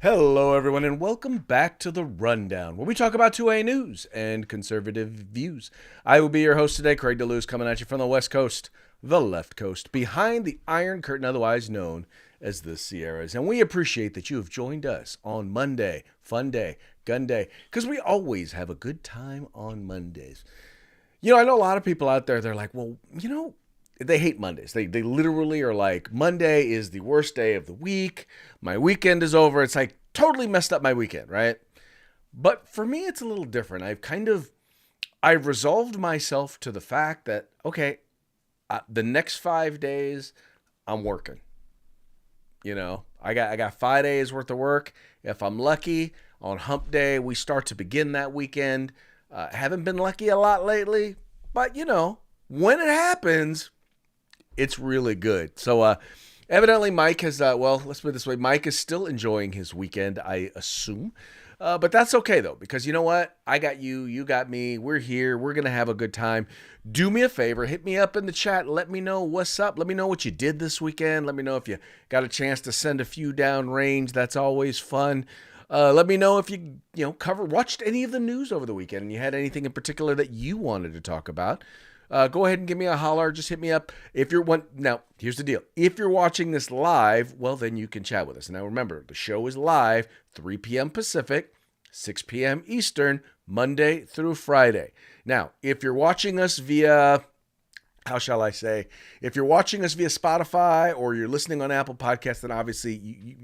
Hello, everyone, and welcome back to The Rundown, where we talk about 2A news and conservative views. I will be your host today, Craig DeLuz, coming at you from the West Coast, the left coast, behind the Iron Curtain, otherwise known as the Sierras. And we appreciate that you have joined us on Monday, fun day, gun day, because we always have a good time on Mondays. I know a lot of people out there, they're like, well, they hate Mondays. They literally are like, Monday is the worst day of the week. My weekend is over. It's like totally messed up my weekend, right? But for me, it's a little different. I've resolved myself to the fact that, okay, the next 5 days, I'm working. I got 5 days worth of work. If I'm lucky, on hump day, we start to begin that weekend. Haven't been lucky a lot lately, but when it happens, it's really good. So evidently Mike has, let's put it this way. Mike is still enjoying his weekend, I assume. But that's okay, though, because you know what? I got you. You got me. We're here. We're going to have a good time. Do me a favor. Hit me up in the chat. Let me know what's up. Let me know what you did this weekend. Let me know if you got a chance to send a few down range. That's always fun. Let me know if you watched any of the news over the weekend and you had anything in particular that you wanted to talk about. Go ahead and give me a holler. Just hit me up. Now, here's the deal. If you're watching this live, well, then you can chat with us. Now, remember, the show is live, 3 p.m. Pacific, 6 p.m. Eastern, Monday through Friday. Now, if you're watching us via, how shall I say, if you're watching us via Spotify or you're listening on Apple Podcasts, then obviously,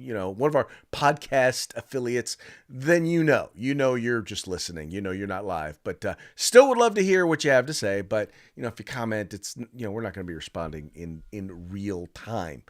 one of our podcast affiliates, then you're just listening. You're not live, but still would love to hear what you have to say. But, if you comment, it's, we're not going to be responding in real time.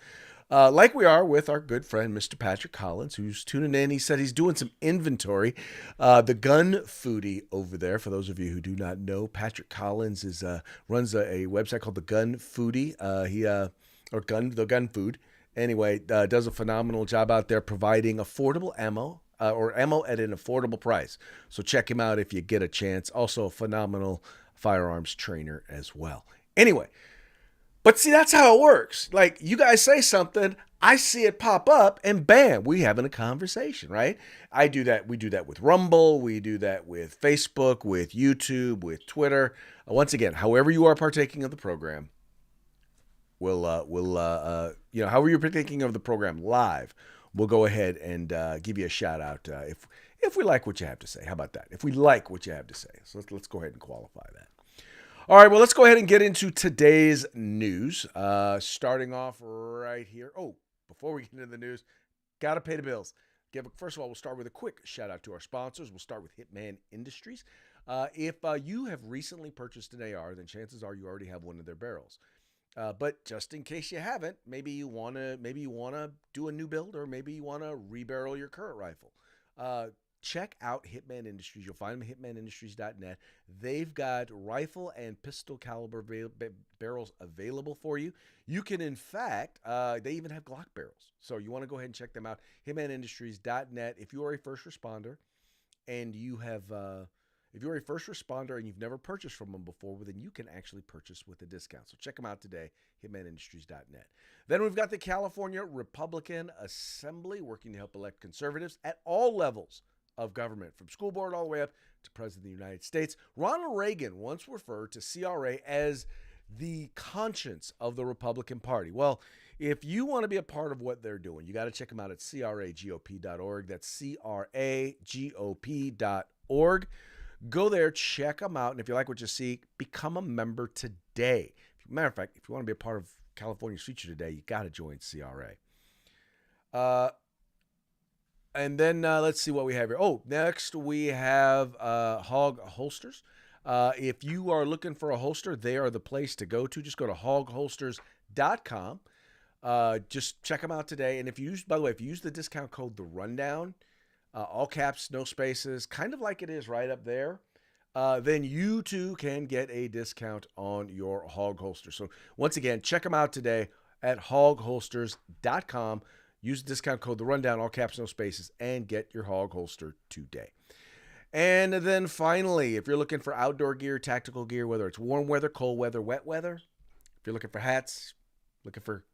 Like we are with our good friend, Mr. Patrick Collins, who's tuning in. He said he's doing some inventory. The gun foodie over there, for those of you who do not know, Patrick Collins runs a website called The Gun Foodie. The Gun Food. Anyway, does a phenomenal job out there providing affordable ammo, or ammo at an affordable price. So check him out if you get a chance. Also a phenomenal firearms trainer as well. Anyway. But see, that's how it works. Like, you guys say something, I see it pop up, and bam, we having a conversation, right? I do that. We do that with Rumble. We do that with Facebook, with YouTube, with Twitter. Once again, however you are partaking of the program, however you're partaking of the program live, we'll go ahead and give you a shout out if we like what you have to say. How about that? If we like what you have to say. So let's go ahead and qualify that. All right, well, let's go ahead and get into today's news. Starting off right here. Oh, before we get into the news, got to pay the bills. First of all, we'll start with a quick shout out to our sponsors. We'll start with Hitman Industries. If you have recently purchased an AR, then chances are you already have one of their barrels. But just in case you haven't, maybe you want to do a new build, or maybe you want to rebarrel your current rifle. Check out Hitman Industries. You'll find them at hitmanindustries.net. They've got rifle and pistol caliber barrels available for you. You can, in fact, they even have Glock barrels. So you want to go ahead and check them out. Hitmanindustries.net. If you are a first responder and you've never purchased from them before, well, then you can actually purchase with a discount. So check them out today, hitmanindustries.net. Then we've got the California Republican Assembly working to help elect conservatives at all levels of government, from school board all the way up to President of the United States. Ronald Reagan once referred to CRA as the conscience of the Republican Party. Well, if you want to be a part of what they're doing, you got to check them out at cragop.org. That's cragop.org. Go there, check them out, and if you like what you see, become a member today. Matter of fact, if you want to be a part of California's future today, you got to join CRA. And then let's see what we have here. Oh, next we have Hog Holsters. If you are looking for a holster, they are the place to go to. Just go to hogholsters.com. Just check them out today. And if you use the discount code The Rundown, all caps, no spaces, kind of like it is right up there, then you too can get a discount on your hog holster. So once again, check them out today at hogholsters.com. Use the discount code The Rundown, all caps, no spaces, and get your hog holster today. And then finally, if you're looking for outdoor gear, tactical gear, whether it's warm weather, cold weather, wet weather, if you're looking for hats, looking for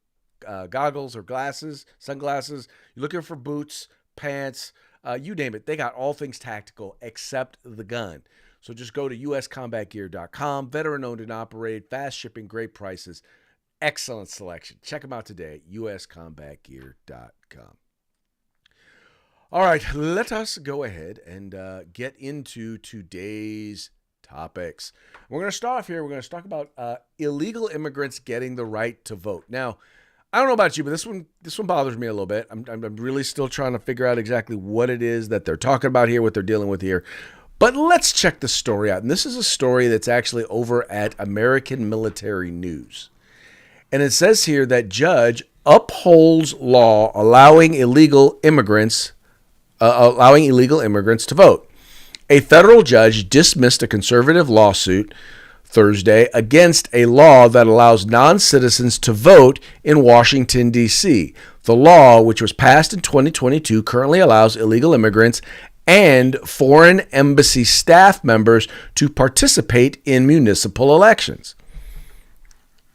goggles or glasses, sunglasses, you're looking for boots, pants, you name it. They got all things tactical except the gun. So just go to uscombatgear.com. Veteran owned and operated, fast shipping, great prices, excellent selection. Check them out today at uscombatgear.com. All right, let us go ahead and get into today's topics. We're going to start off here. We're going to talk about illegal immigrants getting the right to vote. Now, I don't know about you, but this one bothers me a little bit. I'm really still trying to figure out exactly what it is that they're talking about here, what they're dealing with here. But let's check the story out. And this is a story that's actually over at American Military News. And it says here that judge upholds law allowing illegal immigrants to vote. A federal judge dismissed a conservative lawsuit Thursday against a law that allows non-citizens to vote in Washington, D.C. The law, which was passed in 2022, currently allows illegal immigrants and foreign embassy staff members to participate in municipal elections.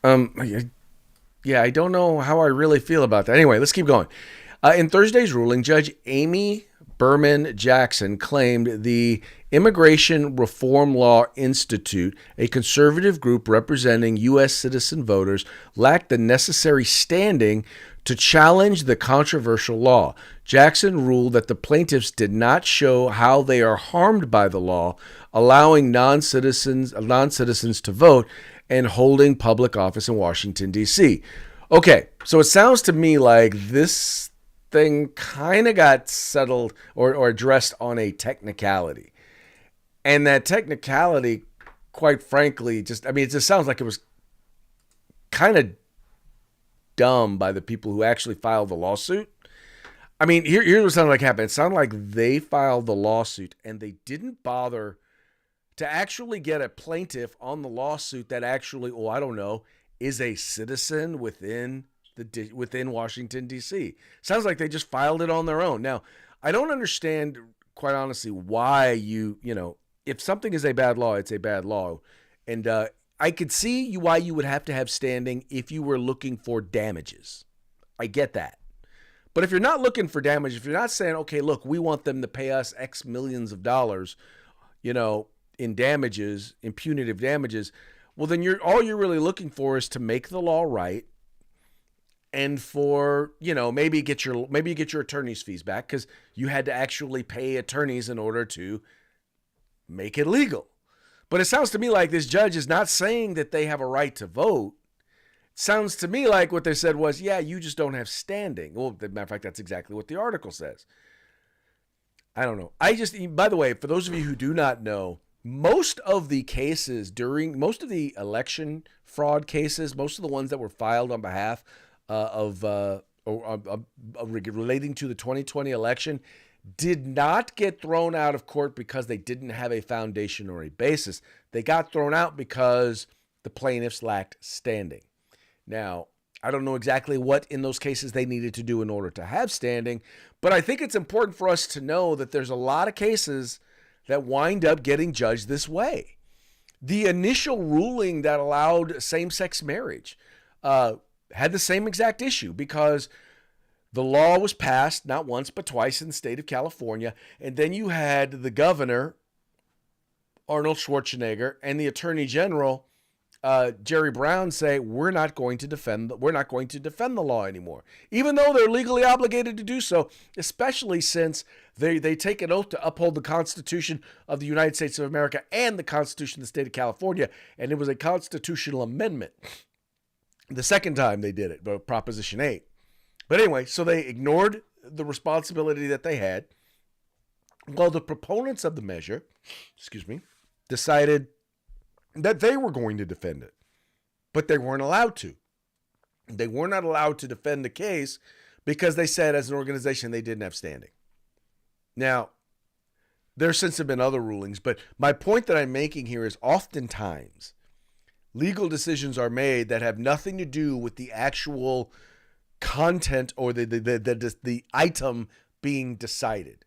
Yeah, I don't know how I really feel about that. Anyway, let's keep going. In Thursday's ruling, Judge Amy Berman Jackson claimed the Immigration Reform Law Institute, a conservative group representing U.S. citizen voters, lacked the necessary standing to challenge the controversial law. Jackson ruled that the plaintiffs did not show how they are harmed by the law, allowing non-citizens to vote and holding public office in Washington, D.C. Okay, so it sounds to me like this thing kind of got settled or addressed on a technicality. And that technicality, quite frankly, it just sounds like it was kind of dumb by the people who actually filed the lawsuit. I mean, here's what sounded like happened. It sounded like they filed the lawsuit and they didn't bother to actually get a plaintiff on the lawsuit that actually, is a citizen within Washington, D.C. Sounds like they just filed it on their own. Now, I don't understand, quite honestly, why if something is a bad law, it's a bad law. And I could see why you would have to have standing if you were looking for damages. I get that. But if you're not looking for damage, if you're not saying, okay, look, we want them to pay us X millions of dollars, in damages, in punitive damages, well, then all you're really looking for is to make the law right. And for, maybe you get your attorney's fees back because you had to actually pay attorneys in order to make it legal. But it sounds to me like this judge is not saying that they have a right to vote. It sounds to me like what they said was, yeah, you just don't have standing. Well, as a matter of fact, that's exactly what the article says. I don't know. By the way, for those of you who do not know, most of the election fraud cases, most of the ones that were filed on behalf relating to the 2020 election did not get thrown out of court because they didn't have a foundation or a basis. They got thrown out because the plaintiffs lacked standing. Now, I don't know exactly what in those cases they needed to do in order to have standing, but I think it's important for us to know that there's a lot of cases that wind up getting judged this way. The initial ruling that allowed same-sex marriage had the same exact issue because the law was passed not once but twice in the state of California, and then you had the governor, Arnold Schwarzenegger, and the attorney general, Jerry Brown, say we're not going to defend the law anymore, even though they're legally obligated to do so, especially since they take an oath to uphold the Constitution of the United States of America and the Constitution of the state of California, and it was a constitutional amendment. The second time they did it, Proposition 8. But anyway, so they ignored the responsibility that they had. Well, the proponents of the measure, decided that they were going to defend it, but they weren't allowed to. They were not allowed to defend the case because they said as an organization they didn't have standing. Now, there since have been other rulings, but my point that I'm making here is oftentimes legal decisions are made that have nothing to do with the actual content or the item being decided.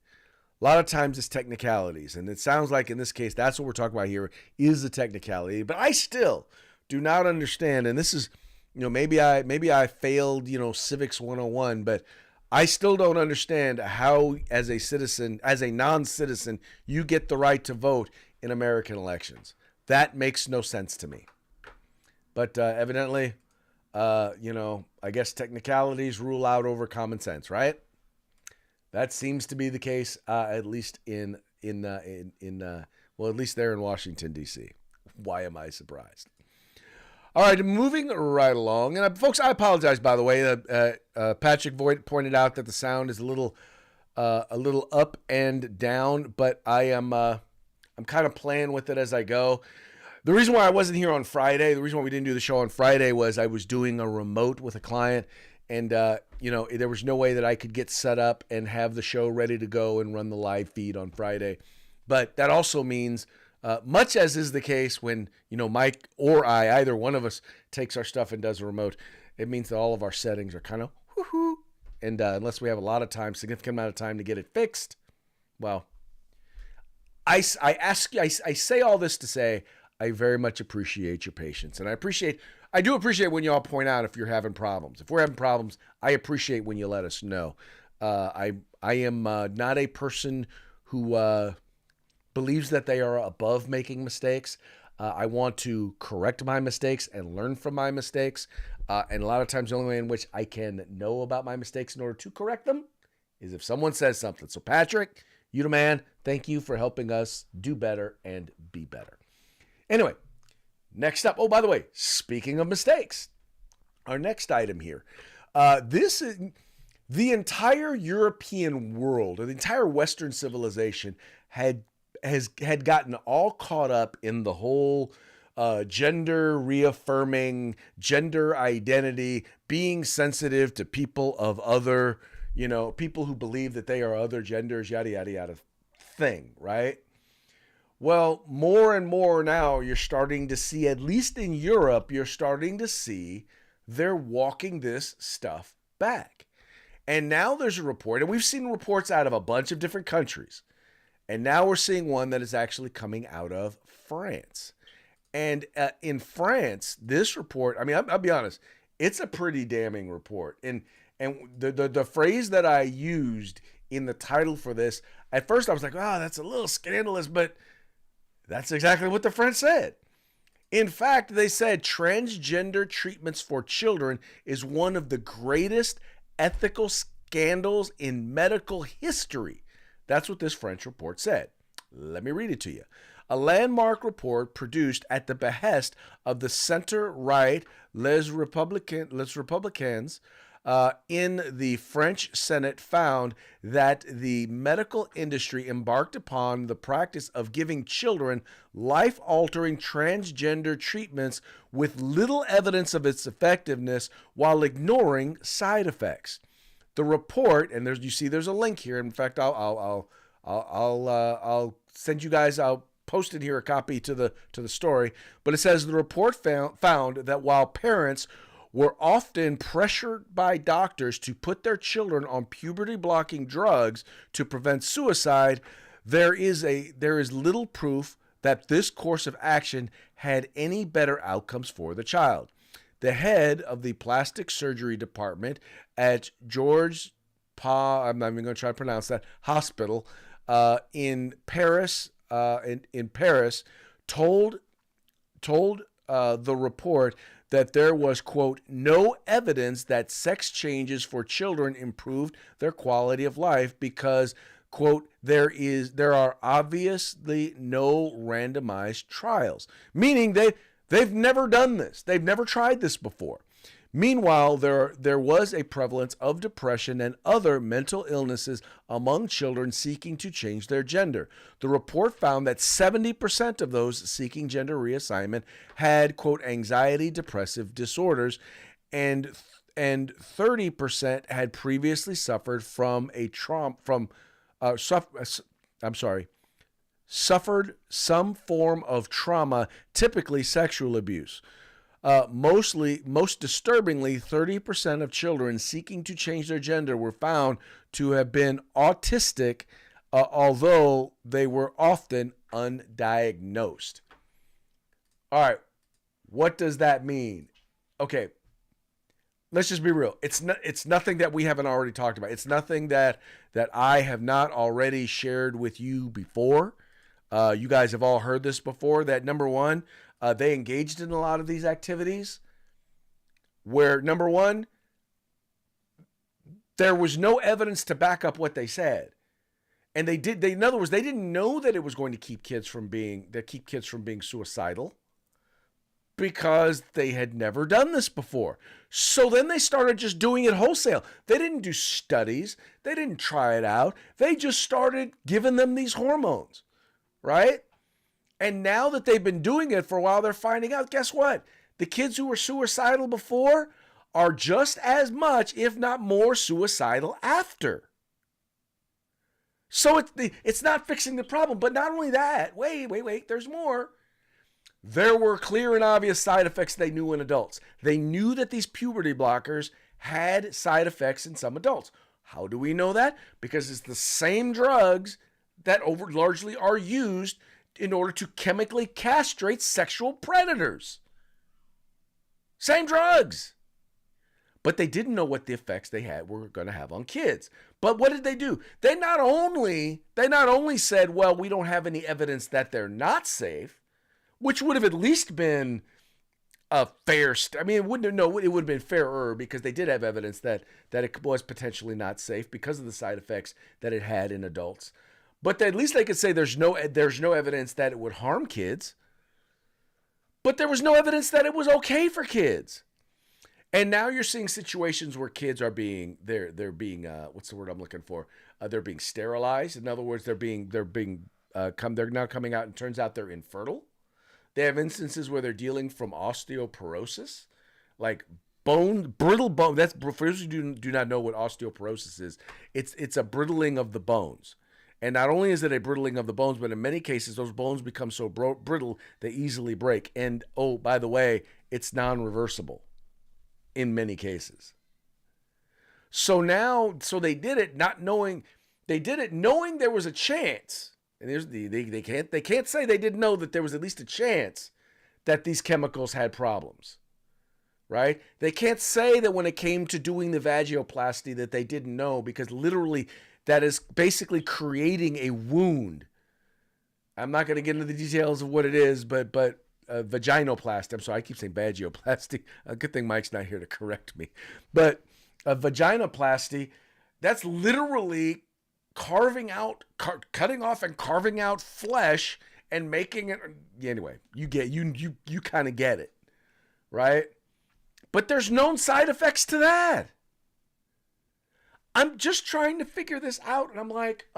A lot of times it's technicalities, and it sounds like in this case that's what we're talking about here is the technicality. But I still do not understand, and this is, maybe I failed, Civics 101, but I still don't understand how, as a citizen, as a non-citizen, you get the right to vote in American elections. That makes no sense to me. But evidently, I guess technicalities rule out over common sense, right? That seems to be the case, at least well, at least there in Washington D.C. Why am I surprised? All right, moving right along, and folks, I apologize by the way. Patrick Voigt pointed out that the sound is a little up and down, but I'm kind of playing with it as I go. The reason why I wasn't here on Friday, the reason why we didn't do the show on Friday was I was doing a remote with a client, and there was no way that I could get set up and have the show ready to go and run the live feed on Friday. But that also means, much as is the case when Mike or I, either one of us, takes our stuff and does a remote, it means that all of our settings are kind of whoo-hoo. And unless we have a lot of time, significant amount of time to get it fixed, well, I say all this to say I very much appreciate your patience, and I do appreciate when y'all point out if you're having problems. If we're having problems, I appreciate when you let us know. I am not a person who believes that they are above making mistakes. I want to correct my mistakes and learn from my mistakes. And a lot of times the only way in which I can know about my mistakes in order to correct them is if someone says something. So Patrick, you the man, thank you for helping us do better and be better. Anyway, next up. Oh, by the way, speaking of mistakes, our next item here. This is the entire European world, or the entire Western civilization had gotten all caught up in the whole gender reaffirming, gender identity, being sensitive to people of other, people who believe that they are other genders, yada, yada, yada thing, right? Well, more and more now you're starting to see, at least in Europe, you're starting to see they're walking this stuff back. And now there's a report, and we've seen reports out of a bunch of different countries. And now we're seeing one that is actually coming out of France. And in France, this report, I mean, I'll be honest, it's a pretty damning report. And the phrase that I used in the title for this, at first I was like, oh, that's a little scandalous, but that's exactly what the French said. In fact, they said transgender treatments for children is one of the greatest ethical scandals in medical history. That's what this French report said. Let me read it to you. A landmark report produced at the behest of the center-right Les Républicains in the French Senate found that the medical industry embarked upon the practice of giving children life-altering transgender treatments with little evidence of its effectiveness while ignoring side effects. The report, and there's a link here. In fact, I'll send you guys. I'll post it here, a copy to the story. But it says the report found that while parents were often pressured by doctors to put their children on puberty-blocking drugs to prevent suicide, there is little proof that this course of action had any better outcomes for the child. The head of the plastic surgery department at Georges I'm not even going to try to pronounce that hospital in Paris. In Paris, told the report that there was, quote, no evidence that sex changes for children improved their quality of life because, quote, there are obviously no randomized trials, meaning they've never done this. They've never tried this before. Meanwhile, there was a prevalence of depression and other mental illnesses among children seeking to change their gender. The report found that 70% of those seeking gender reassignment had, quote, anxiety, depressive disorders, and 30% had previously suffered suffered some form of trauma, typically sexual abuse. Most disturbingly, 30% of children seeking to change their gender were found to have been autistic, although they were often undiagnosed. All right, what does that mean? Okay, let's just be real. It's nothing that we haven't already talked about. It's nothing that I have not already shared with you before. You guys have all heard this before. That number one, they engaged in a lot of these activities where number one, there was no evidence to back up what they said. And in other words, they didn't know that it was going to keep kids from being suicidal because they had never done this before. So then they started just doing it wholesale. They didn't do studies. They didn't try it out. They just started giving them these hormones, right? And now that they've been doing it for a while, they're finding out, guess what? The kids who were suicidal before are just as much, if not more, suicidal after. So it's not fixing the problem. But not only that, wait, there's more. There were clear and obvious side effects they knew in adults. They knew that these puberty blockers had side effects in some adults. How do we know that? Because it's the same drugs that largely are used in order to chemically castrate sexual predators. Same drugs. But they didn't know what the effects they were going to have on kids. But what did they do? They not only said, well, we don't have any evidence that they're not safe, which would have at least been a fair. It would have been fairer because they did have evidence that it was potentially not safe because of the side effects that it had in adults. But at least they could say there's no evidence that it would harm kids. But there was no evidence that it was okay for kids. And now you're seeing situations where kids are being what's the word I'm looking for? They're being sterilized. In other words, they're now coming out and turns out they're infertile. They have instances where they're dealing from osteoporosis, like brittle bone. That's for those who do not know what osteoporosis is. It's a brittling of the bones. And not only is it a brittling of the bones, but in many cases, those bones become so brittle they easily break. And oh, by the way, it's non-reversible in many cases. So they did it not knowing. They did it knowing there was a chance. And they can't say they didn't know that there was at least a chance that these chemicals had problems, right? They can't say that when it came to doing the vaginoplasty that they didn't know, because literally that is basically creating a wound. I'm not going to get into the details of what it is, but vaginoplasty. I'm sorry, I keep saying vagioplasty. A good thing Mike's not here to correct me. But a vaginoplasty, that's literally cutting off and carving out flesh and making it. Anyway, you kind of get it, right? But there's known side effects to that. I'm just trying to figure this out, and I'm like,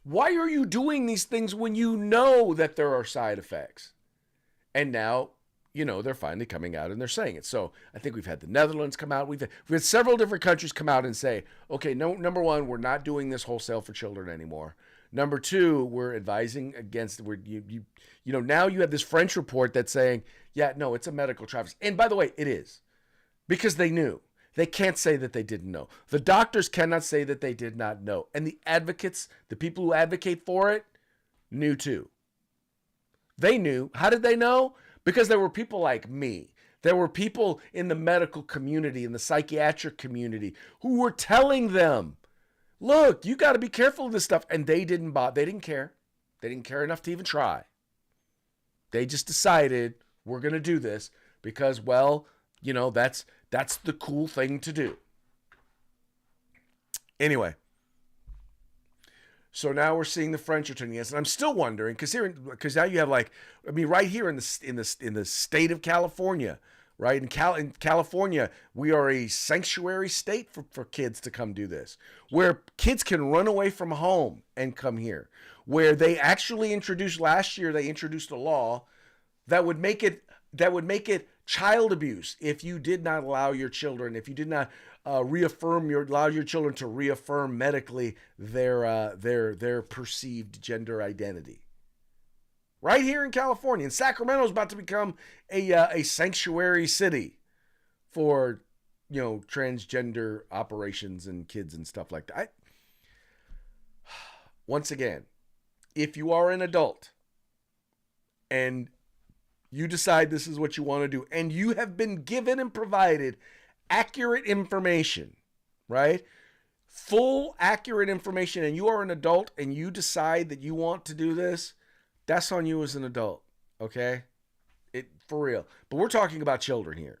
why are you doing these things when you know that there are side effects? And now, they're finally coming out and they're saying it. So I think we've had the Netherlands come out. We've had several different countries come out and say, okay, no, number one, we're not doing this wholesale for children anymore. Number two, we're advising against. Now you have this French report that's saying, yeah, no, it's a medical travesty. And by the way, it is, because they knew. They can't say that they didn't know. The doctors cannot say that they did not know. And the advocates, the people who advocate for it, knew too. They knew. How did they know? Because there were people like me. There were people in the medical community, in the psychiatric community, who were telling them, look, you got to be careful of this stuff. And they didn't care. They didn't care enough to even try. They just decided, we're going to do this because, well, that's the cool thing to do. Anyway. So now we're seeing the French are turning against it. And I'm still wondering, because now you have right here in the state of California, right? In California, we are a sanctuary state for kids to come do this, where kids can run away from home and come here, where they actually last year they introduced a law that would make it child abuse if you did not allow your children, if you did not allow your children to reaffirm medically their perceived gender identity. Right here in California, and Sacramento is about to become a sanctuary city for transgender operations and kids and stuff like that. Once again, if you are an adult and you decide this is what you want to do, and you have been given and provided accurate information, right? Full accurate information, and you are an adult and you decide that you want to do this, that's on you as an adult, okay? For real. But we're talking about children here.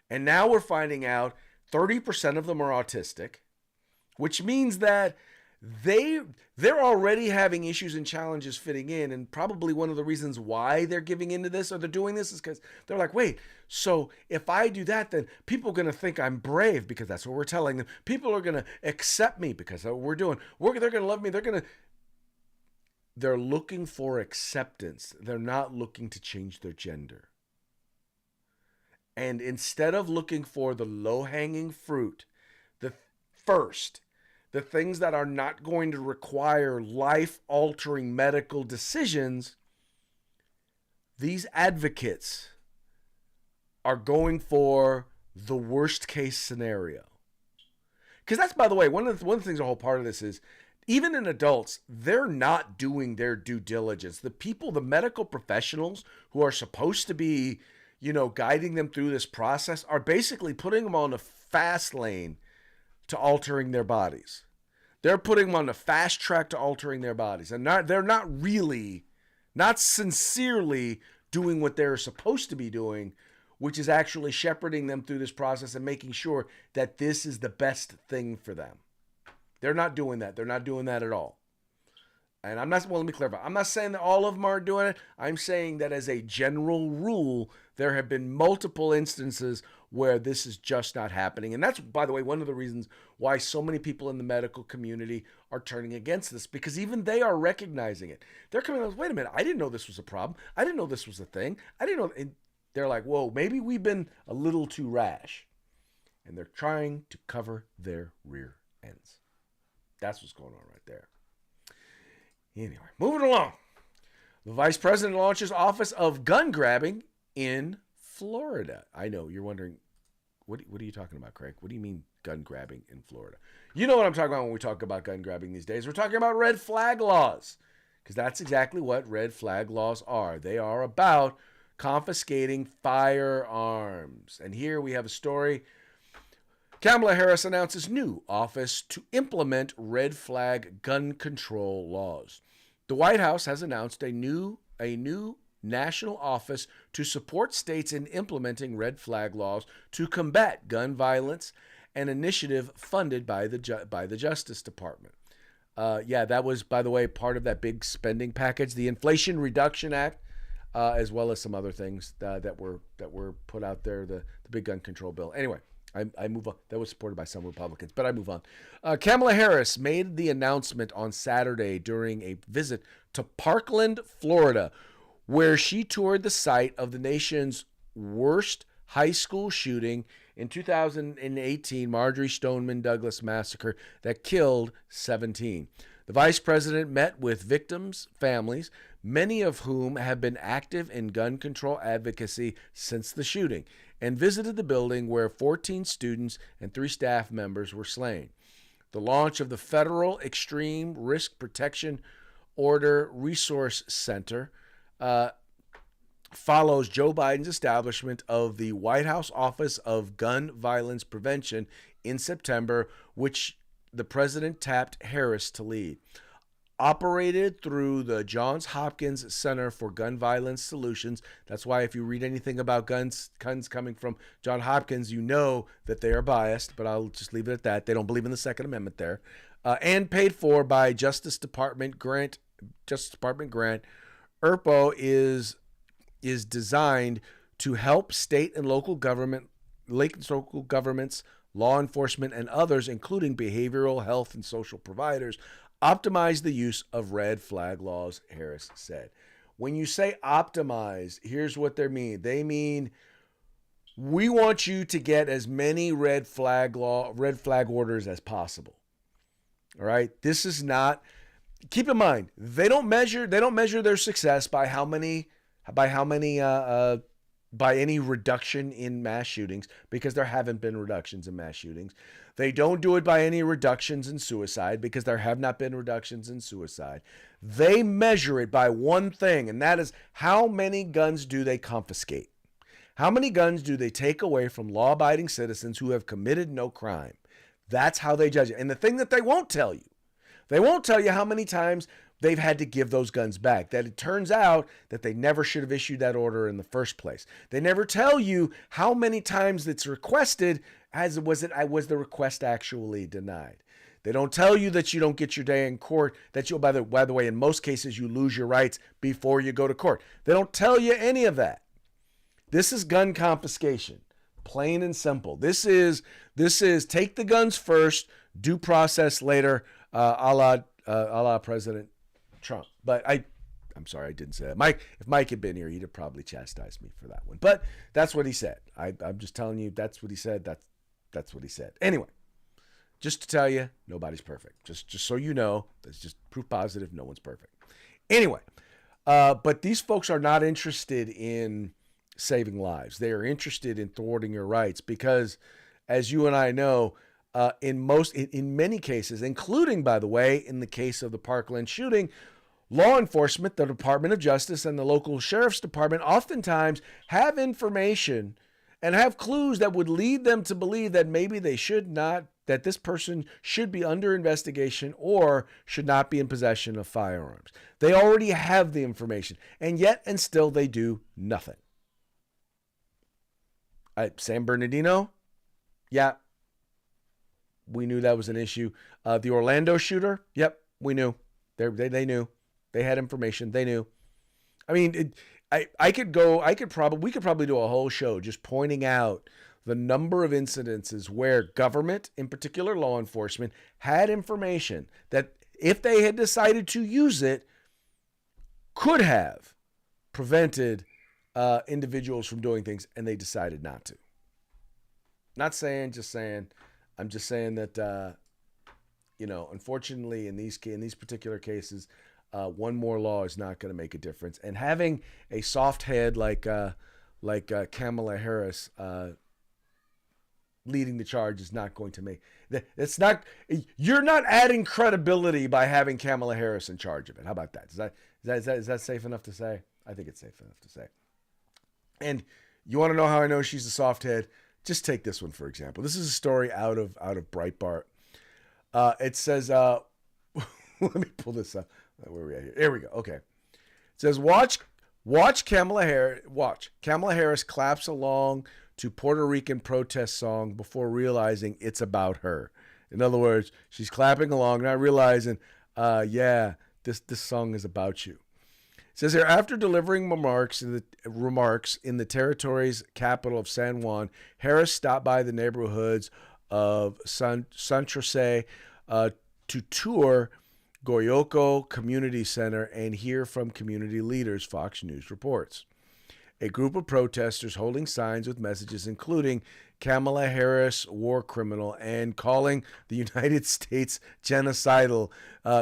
And now we're finding out 30% of them are autistic, which means that they're already having issues and challenges fitting in, and probably one of the reasons why they're giving into this or they're doing this is because they're like, wait, so if I do that, then people are going to think I'm brave because that's what we're telling them. People are going to accept me because that's what we're doing. They're going to love me. They're looking for acceptance. They're not looking to change their gender. And instead of looking for the low-hanging fruit, the things that are not going to require life-altering medical decisions, these advocates are going for the worst-case scenario. Because that's, by the way, one of the things, the whole part of this is, even in adults, they're not doing their due diligence. The medical professionals who are supposed to be, guiding them through this process are basically putting them on a fast lane to altering their bodies. They're putting them on a fast track to altering their bodies. And they're not sincerely doing what they're supposed to be doing, which is actually shepherding them through this process and making sure that this is the best thing for them. They're not doing that. They're not doing that at all. And let me clarify. I'm not saying that all of them are doing it. I'm saying that as a general rule, there have been multiple instances where this is just not happening. And that's, by the way, one of the reasons why so many people in the medical community are turning against this, because even they are recognizing it. They're coming out, wait a minute, I didn't know this was a problem. I didn't know this was a thing. I didn't know. And they're like, whoa, maybe we've been a little too rash. And they're trying to cover their rear ends. That's what's going on right there. Anyway, moving along. The vice president launches Office of Gun Grabbing in Florida. I know, you're wondering, what are you talking about, Craig? What do you mean gun grabbing in Florida? You know what I'm talking about when we talk about gun grabbing these days. We're talking about red flag laws, because that's exactly what red flag laws are. They are about confiscating firearms. And here we have a story. Kamala Harris announces new office to implement red flag gun control laws. The White House has announced a new national office to support states in implementing red flag laws to combat gun violence, an initiative funded by the Justice Department. That was, by the way, part of that big spending package, the Inflation Reduction Act, as well as some other things that were put out there, the big gun control bill. Anyway. I move on. That was supported by some Republicans, but I move on. Kamala Harris made the announcement on Saturday during a visit to Parkland, Florida, where she toured the site of the nation's worst high school shooting in 2018, Marjory Stoneman Douglas massacre that killed 17. The vice president met with victims' families, many of whom have been active in gun control advocacy since the shooting, and visited the building where 14 students and 3 staff members were slain. The launch of the Federal Extreme Risk Protection Order Resource Center follows Joe Biden's establishment of the White House Office of Gun Violence Prevention in September, which the president tapped Harris to lead. Operated through the Johns Hopkins Center for Gun Violence Solutions. That's why if you read anything about guns coming from Johns Hopkins, you know that they are biased, but I'll just leave it at that. They don't believe in the Second Amendment there. And paid for by Justice Department grant. ERPO is designed to help state and local governments, law enforcement, and others, including behavioral health and social providers, optimize the use of red flag laws, Harris said. When you say optimize, here's what they mean. They mean we want you to get as many red flag orders as possible. All right? This is not, keep in mind, they don't measure their success by any reduction in mass shootings, because there haven't been reductions in mass shootings. They don't do it by any reductions in suicide, because there have not been reductions in suicide. They measure it by one thing, and that is how many guns do they confiscate? How many guns do they take away from law-abiding citizens who have committed no crime? That's how they judge it. And the thing that they won't tell you how many times they've had to give those guns back. That it turns out that they never should have issued that order in the first place. They never tell you how many times it's requested, as was the request actually denied. They don't tell you that you don't get your day in court, that you'll, by the way, in most cases, you lose your rights before you go to court. They don't tell you any of that. This is gun confiscation, plain and simple. This is take the guns first, due process later, a la President Trump. But I'm sorry, I didn't say that. If Mike had been here, he'd have probably chastised me for that one. But that's what he said. I'm just telling you, that's what he said. That's what he said. Anyway, just to tell you, nobody's perfect. Just so you know, that's just proof positive. No one's perfect. Anyway, but these folks are not interested in saving lives. They are interested in thwarting your rights because, as you and I know, in many cases, including, by the way, in the case of the Parkland shooting, law enforcement, the Department of Justice, and the local sheriff's department oftentimes have information and have clues that would lead them to believe that maybe they should not, that this person should be under investigation or should not be in possession of firearms. They already have the information, and yet and still they do nothing. San Bernardino, yeah, we knew that was an issue. The Orlando shooter, yep, we knew. They knew. They had information. They knew. I mean, we could probably do a whole show just pointing out the number of incidences where government, in particular law enforcement, had information that if they had decided to use it, could have prevented individuals from doing things, and they decided not to. Not saying, just saying. I'm just saying that, unfortunately, in these particular cases, one more law is not going to make a difference. And having a soft head like Kamala Harris leading the charge is not going to make it's not. You're not adding credibility by having Kamala Harris in charge of it. How about that? Is that safe enough to say? I think it's safe enough to say. And you want to know how I know she's a soft head? Just take this one, for example. This is a story out of Breitbart. It says, let me pull this up. Where are we at here? Here we go. Okay. It says, watch Kamala Harris claps along to Puerto Rican protest song before realizing it's about her. In other words, she's clapping along, not realizing, this song is about you. It says here, after delivering remarks in the territory's capital of San Juan, Harris stopped by the neighborhoods of San Jose to tour Goyoko Community Center and hear from community leaders, Fox News reports. A group of protesters holding signs with messages including Kamala Harris, war criminal, and calling the United States genocidal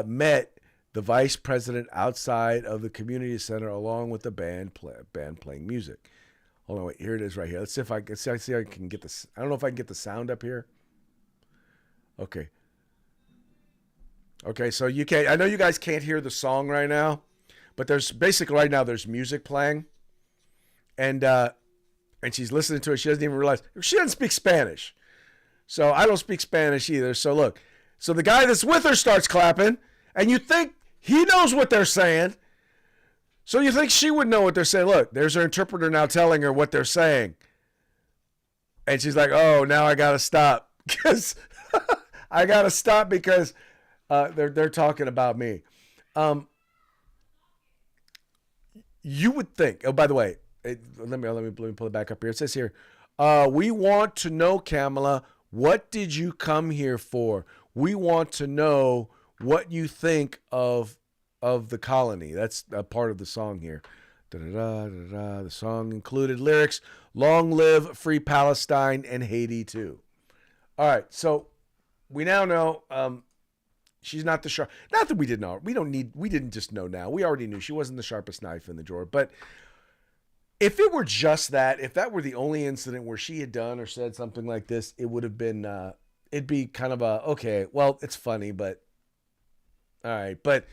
met the vice president outside of the community center along with the band playing music. Hold on, wait, here it is right here. Let's see if I can get this. I don't know if I can get the sound up here. Okay. Okay, so you can't. I know you guys can't hear the song right now, but there's music playing, and she's listening to it. She doesn't even realize she doesn't speak Spanish, so I don't speak Spanish either. So look, so the guy that's with her starts clapping, and you think he knows what they're saying, so you think she would know what they're saying. Look, there's her interpreter now telling her what they're saying, and she's like, "Oh, now I gotta stop because because." They're talking about me. You would think. Oh, by the way, let me pull it back up here. It says here, we want to know, Kamala, what did you come here for? We want to know what you think of the colony. That's a part of the song here. The song included lyrics: "Long live free Palestine and Haiti too." All right, so we now know. She's not the sharp. Not that we didn't know. We didn't just know now. We already knew she wasn't the sharpest knife in the drawer. But if it were just that, if that were the only incident where she had done or said something like this, it would have been, it'd be kind of okay, well, it's funny, but all right. But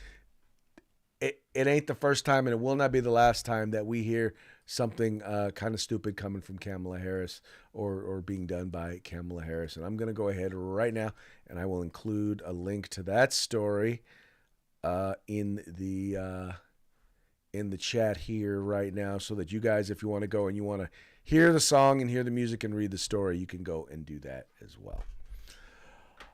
it ain't the first time, and it will not be the last time that we hear something kind of stupid coming from Kamala Harris or being done by Kamala Harris. And I'm going to go ahead right now, and I will include a link to that story in the chat here right now, so that you guys, if you want to go and you want to hear the song and hear the music and read the story, you can go and do that as well.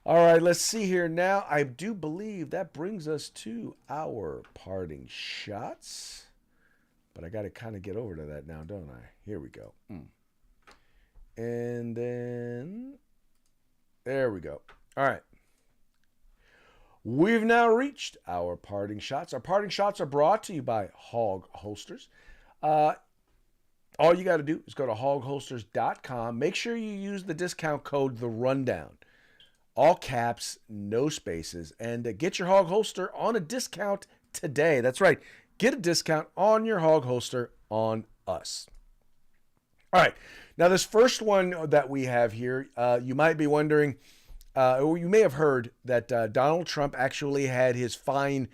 All right, let's see here now. I do believe that brings us to our parting shots. But I got to kind of get over to that now, don't I? Here we go. And then, there we go. All right. We've now reached our parting shots. Our parting shots are brought to you by Hog Holsters. All you got to do is go to hogholsters.com. Make sure you use the discount code The Rundown. All caps, no spaces. And get your Hog Holster on a discount today. That's right. Get a discount on your Hog Holster on us. All right. Now, this first one that we have here, you might be wondering, or you may have heard that Donald Trump actually had his fine,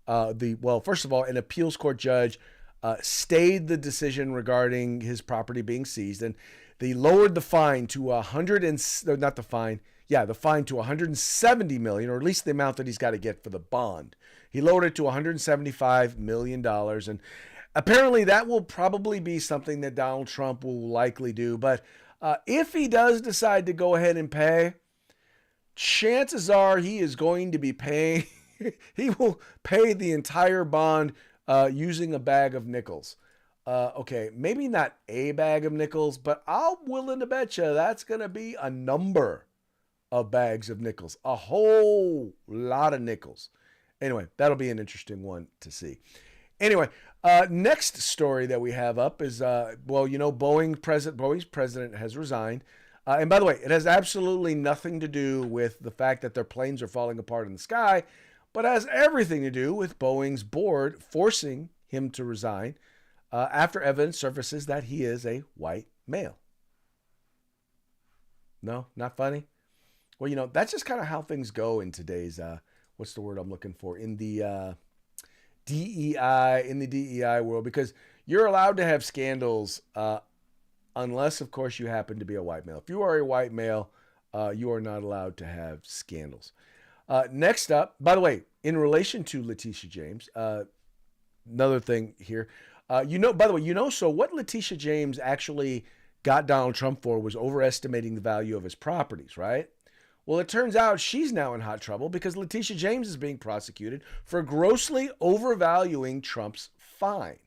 first of all, an appeals court judge stayed the decision regarding his property being seized, and they lowered the fine to the fine to $170 million, or at least the amount that he's got to get for the bond. He lowered it to $175 million, and apparently that will probably be something that Donald Trump will likely do. But if he does decide to go ahead and pay, chances are he is going to be paying, he will pay the entire bond using a bag of nickels. Okay, maybe not a bag of nickels, but I'm willing to bet you that's going to be a number of bags of nickels. A whole lot of nickels. Anyway, that'll be an interesting one to see. Anyway, next story that we have up is, Boeing's president has resigned. And by the way, it has absolutely nothing to do with the fact that their planes are falling apart in the sky, but has everything to do with Boeing's board forcing him to resign after evidence surfaces that he is a white male. No, not funny? Well, that's just kind of how things go in today's, what's the word I'm looking for? In the DEI world, because you're allowed to have scandals unless, of course, you happen to be a white male. If you are a white male, you are not allowed to have scandals. Next up, by the way, in relation to Letitia James, another thing here, so what Letitia James actually got Donald Trump for was overestimating the value of his properties, right? Well, it turns out she's now in hot trouble because Letitia James is being prosecuted for grossly overvaluing Trump's fine.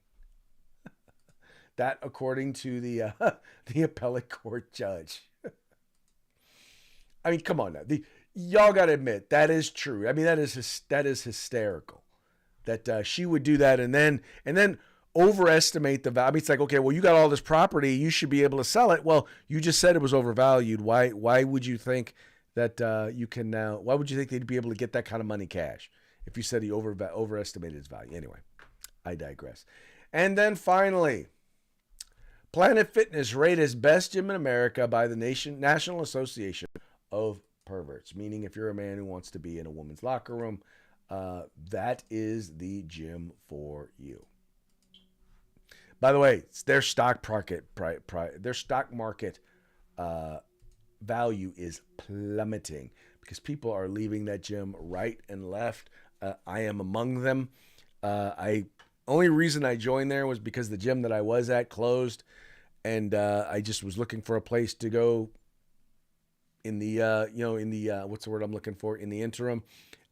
That, according to the appellate court judge. I mean, come on now. Y'all got to admit, that is true. I mean, that is hysterical that she would do that and then overestimate the value. I mean, it's like, okay, well, you got all this property. You should be able to sell it. Well, you just said it was overvalued. Why would you think that you can now, why would you think they'd be able to get that kind of money cash if you said he overestimated his value? Anyway, I digress. And then finally, Planet Fitness rated as best gym in America by the National Association of Perverts, meaning if you're a man who wants to be in a woman's locker room, that is the gym for you. By the way, their stock market value is plummeting because people are leaving that gym right and left. I am among them. Only reason I joined there was because the gym that I was at closed, and I just was looking for a place to go in the what's the word I'm looking for, in the interim.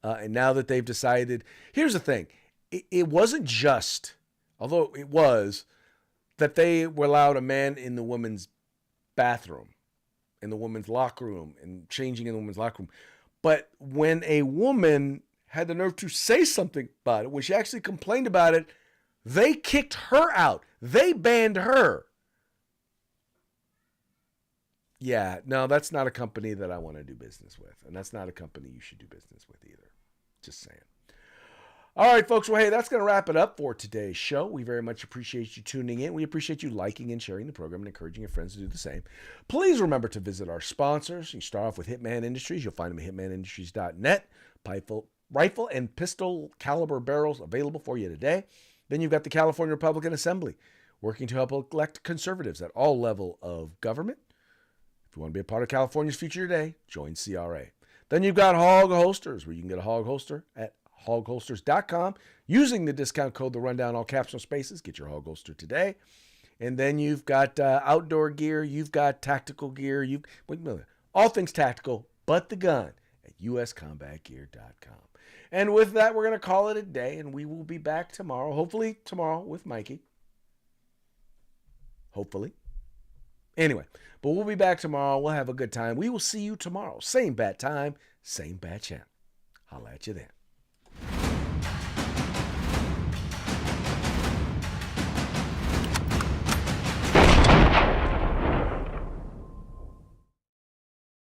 And now that they've decided, here's the thing, it wasn't just, although it was, that they were allowed a man in the women's bathroom, in the women's locker room, and changing in the women's locker room. But when a woman had the nerve to say something about it, when she actually complained about it, they kicked her out. They banned her. Yeah, no, that's not a company that I want to do business with. And that's not a company you should do business with either. Just saying. All right, folks. Well, hey, that's going to wrap it up for today's show. We very much appreciate you tuning in. We appreciate you liking and sharing the program and encouraging your friends to do the same. Please remember to visit our sponsors. You start off with Hitman Industries. You'll find them at hitmanindustries.net. Rifle and pistol caliber barrels available for you today. Then you've got the California Republican Assembly. working to help elect conservatives at all level of government. If you want to be a part of California's future today, join CRA. Then you've got Hog Holsters, where you can get a Hog Holster at hogholsters.com using the discount code The Rundown, all caps, no spaces. Get your Hog Holster today. And then you've got outdoor gear. You've got tactical gear. All things tactical, but the gun at uscombatgear.com. And with that, we're going to call it a day, and we will be back tomorrow. Hopefully tomorrow with Mikey. Hopefully. Anyway, but we'll be back tomorrow. We'll have a good time. We will see you tomorrow. Same bat time, same bat channel. Holla at you then.